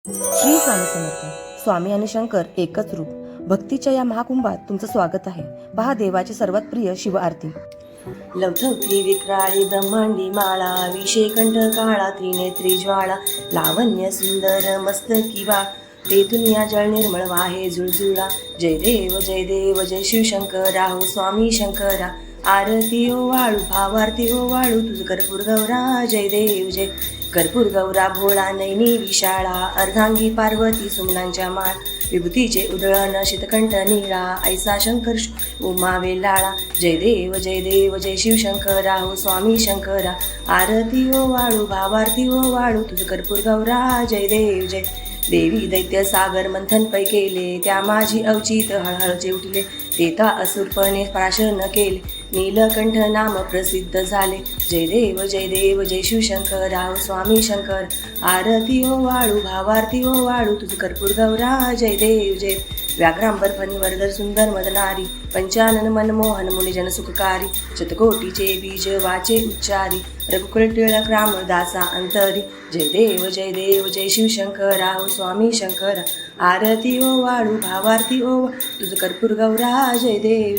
श्री स्वामी समर्थ. स्वामी आणि शंकर एकच रूप. भक्तीच्या या महाकुंभात तुमचं स्वागत आहे. पहा देवाची सर्वात प्रिय शिव आरती. लवथवती विक्राळी ब्रह्मांडी माळा, विषेकंठ काळा त्रिनेत्री ज्वाळा, लावण्य सुंदर मस्तकी वा, तेथून या जळ निर्मळ वाहे जुळजुळा. जय देव जय देव जय शिवशंकरा, हो स्वामी शंकरा. आरती ओ वाळू भावारती ओ वाळू, तुझ कर्पूर गौरा. जय देव जय कर्पूर गौरा भोळा नैनी विशाळा, अर्धांगी पार्वती सुमनांच्या माळ, विभूतीचे उधळण शीतकंठ निळा, ऐसा शंकर उमा वेलाळा. जय देव जय शिवशंकरा, हो स्वामी शंकरा. आरती ओ वाळू भावारती ओ वाळू, तुझ कर्पूर गौरा. जय देव जय देवी दैत्य सागर मंथन पै केले, त्या माझी अवचित हळहळचे उठले, तेथा असुरपणे प्राशन केले, नीलकंठ नाम प्रसिद्ध झाले. जय देव जय शिवशंकरा, हो स्वामी शंकर. आरती ओ वाळू भावारती ओ वाळू, तुझ कर्पूर गौरा. जय देव जय व्याघ्रांबर फणीवरदर सुंदर मदनारी, पंचानन मनमोहन मुनिजन सुखकारी, शतकोटीचे बीज वाचे उच्चारी, रघुकुल टिळक रामदासा अंतरी. जय देव जय शिवशंकरा, हो स्वामी शंकरा. आरती ओ वाळू भावारती ओ तुझ कर्पूर गौरा. जय देव